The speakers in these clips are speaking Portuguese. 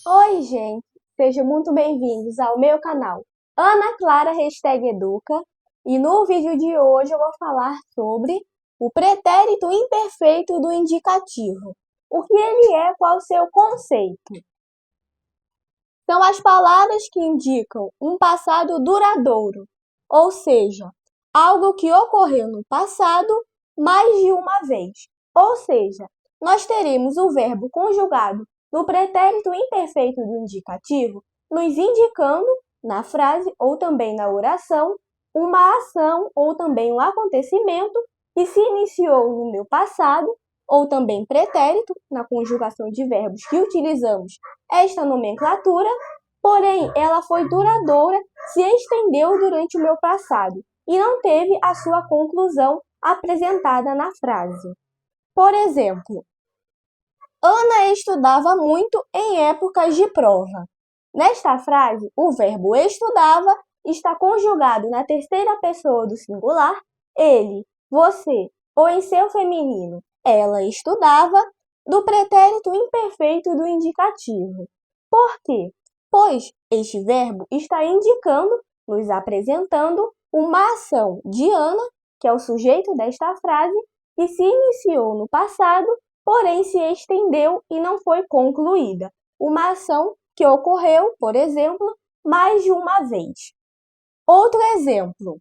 Oi, gente! Sejam muito bem-vindos ao meu canal Ana Clara Educa, e no vídeo de hoje eu vou falar sobre o pretérito imperfeito do indicativo. O que ele é, qual o seu conceito? São as palavras que indicam um passado duradouro, ou seja, algo que ocorreu no passado mais de uma vez. Ou seja, nós teremos o verbo conjugado no pretérito imperfeito do indicativo, nos indicando na frase ou também na oração uma ação ou também um acontecimento que se iniciou no meu passado, ou também pretérito, na conjugação de verbos que utilizamos esta nomenclatura, porém ela foi duradoura, se estendeu durante o meu passado e não teve a sua conclusão apresentada na frase. Por exemplo, Ana estudava muito em épocas de prova. Nesta frase, o verbo estudava está conjugado na terceira pessoa do singular, ele, você, ou em seu feminino, ela estudava, do pretérito imperfeito do indicativo. Por quê? Pois este verbo está indicando, nos apresentando, uma ação de Ana, que é o sujeito desta frase, que se iniciou no passado, porém se estendeu e não foi concluída. Uma ação que ocorreu, por exemplo, mais de uma vez. Outro exemplo.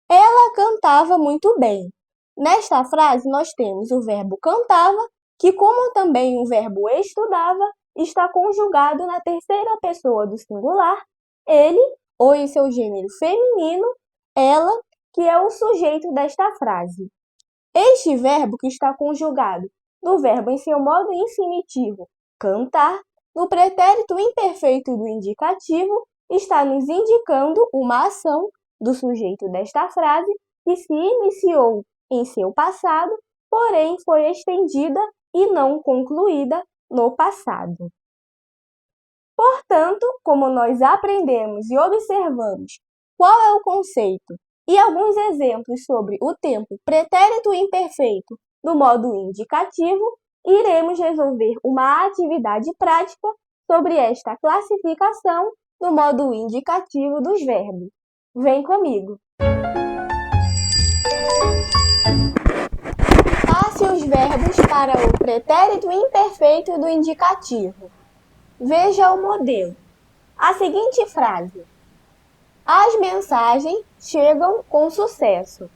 Ela cantava muito bem. Nesta frase, nós temos o verbo cantava, que, como também o verbo estudava, está conjugado na terceira pessoa do singular, ele, ou em seu gênero feminino, ela, que é o sujeito desta frase. Este verbo que está conjugado no verbo em seu modo infinitivo, cantar, no pretérito imperfeito do indicativo, está nos indicando uma ação do sujeito desta frase que se iniciou em seu passado, porém foi estendida e não concluída no passado. Portanto, como nós aprendemos e observamos qual é o conceito e alguns exemplos sobre o tempo pretérito imperfeito do modo indicativo, iremos resolver uma atividade prática sobre esta classificação do modo indicativo dos verbos. Vem comigo! Passe os verbos para o pretérito imperfeito do indicativo. Veja o modelo. A seguinte frase: as mensagens chegam com sucesso.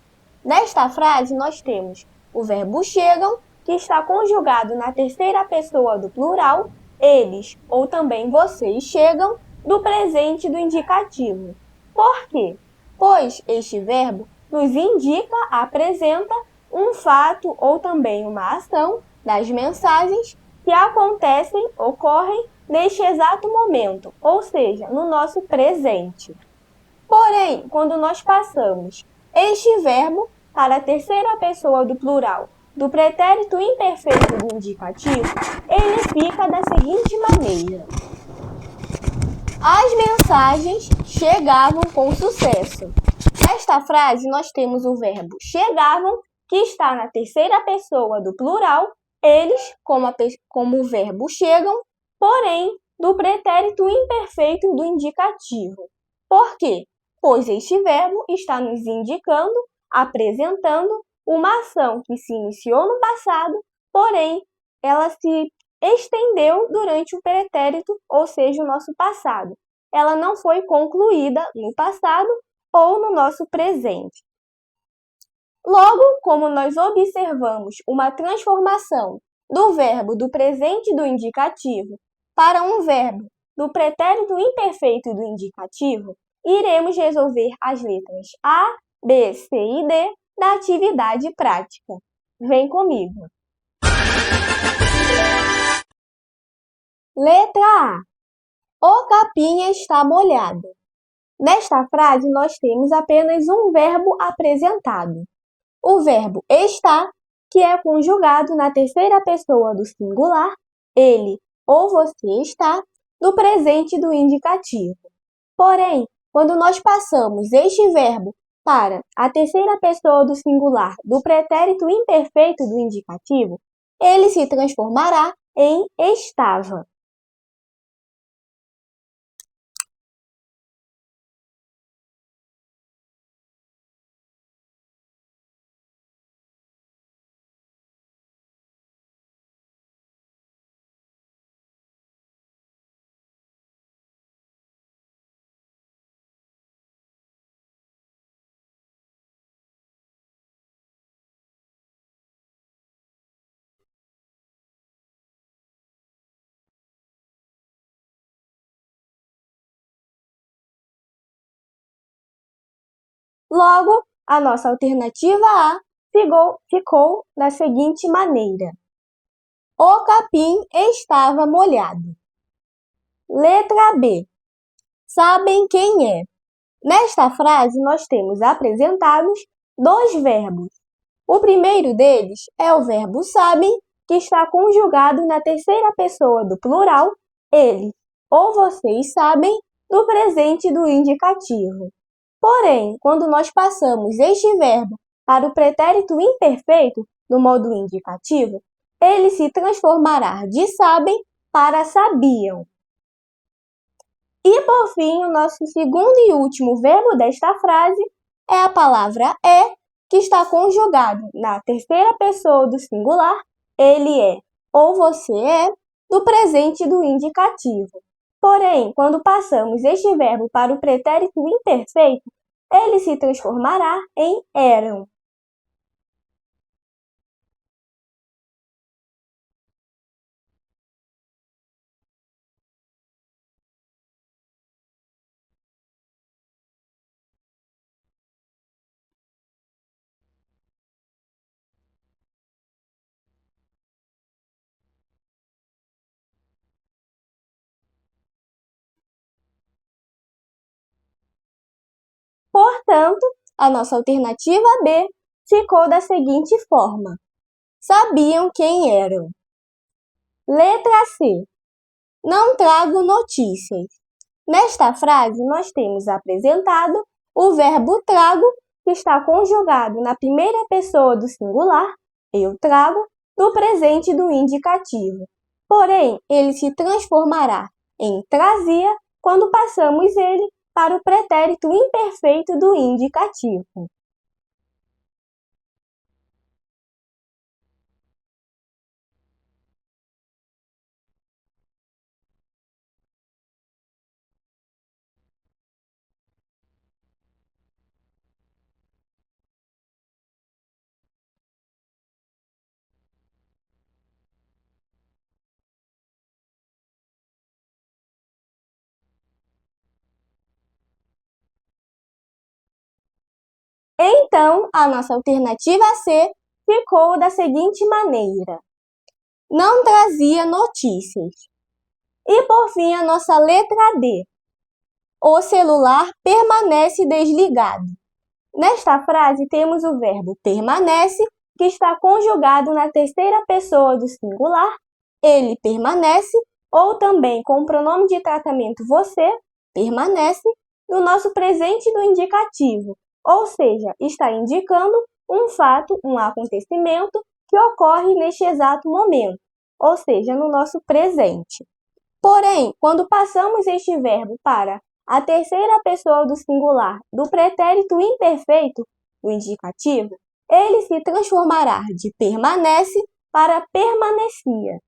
Nesta frase, nós temos o verbo chegam, que está conjugado na terceira pessoa do plural, eles ou também vocês chegam, do presente do indicativo. Por quê? Pois este verbo nos indica, apresenta um fato ou também uma ação das mensagens que acontecem, ocorrem neste exato momento, ou seja, no nosso presente. Porém, quando nós passamos este verbo para a terceira pessoa do plural do pretérito imperfeito do indicativo, ele fica da seguinte maneira: as mensagens chegavam com sucesso. Nesta frase, nós temos o verbo chegavam, que está na terceira pessoa do plural, eles, como o verbo chegam, porém, do pretérito imperfeito do indicativo. Por quê? Pois este verbo está nos indicando, apresentando uma ação que se iniciou no passado, porém, ela se estendeu durante o pretérito, ou seja, o nosso passado. Ela não foi concluída no passado ou no nosso presente. Logo, como nós observamos uma transformação do verbo do presente do indicativo para um verbo do pretérito imperfeito do indicativo, iremos resolver as letras A, B, C e D da atividade prática. Vem comigo! Letra A. O capim está molhado. Nesta frase, nós temos apenas um verbo apresentado. O verbo está, que é conjugado na terceira pessoa do singular, ele ou você está, no presente do indicativo. Porém, quando nós passamos este verbo para a terceira pessoa do singular do pretérito imperfeito do indicativo, ele se transformará em estava. Logo, a nossa alternativa A ficou da seguinte maneira: o capim estava molhado. Letra B. Sabem quem é? Nesta frase, nós temos apresentados dois verbos. O primeiro deles é o verbo sabem, que está conjugado na terceira pessoa do plural, ele, ou vocês sabem, do presente do indicativo. Porém, quando nós passamos este verbo para o pretérito imperfeito do modo indicativo, ele se transformará de sabem para sabiam. E, por fim, o nosso segundo e último verbo desta frase é a palavra é, que está conjugado na terceira pessoa do singular, ele é ou você é, do presente do indicativo. Porém, quando passamos este verbo para o pretérito imperfeito, ele se transformará em eram. Portanto, a nossa alternativa B ficou da seguinte forma: sabiam quem eram. Letra C. Não trago notícias. Nesta frase, nós temos apresentado o verbo trago, que está conjugado na primeira pessoa do singular, eu trago, do presente do indicativo. Porém, ele se transformará em trazia quando passamos ele para o pretérito imperfeito do indicativo. Então, a nossa alternativa C ficou da seguinte maneira: não trazia notícias. E, por fim, a nossa letra D. O celular permanece desligado. Nesta frase, temos o verbo permanece, que está conjugado na terceira pessoa do singular, ele permanece, ou também com o pronome de tratamento você, permanece, no nosso presente do indicativo, ou seja, está indicando um fato, um acontecimento que ocorre neste exato momento, ou seja, no nosso presente. Porém, quando passamos este verbo para a terceira pessoa do singular do pretérito imperfeito, o indicativo, ele se transformará de permanece para permanecia.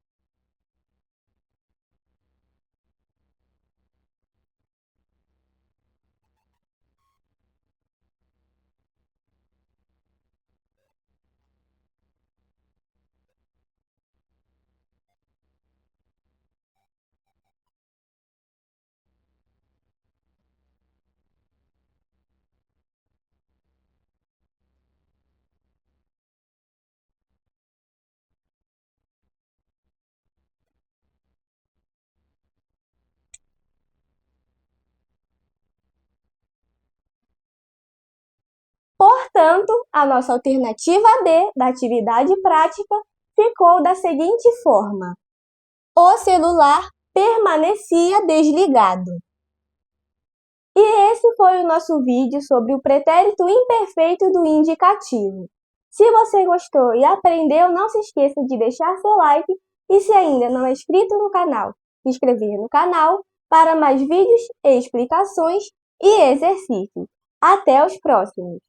Portanto, a nossa alternativa D da atividade prática ficou da seguinte forma: o celular permanecia desligado. E esse foi o nosso vídeo sobre o pretérito imperfeito do indicativo. Se você gostou e aprendeu, não se esqueça de deixar seu like e, se ainda não é inscrito no canal, se inscrever no canal para mais vídeos, explicações e exercícios. Até os próximos!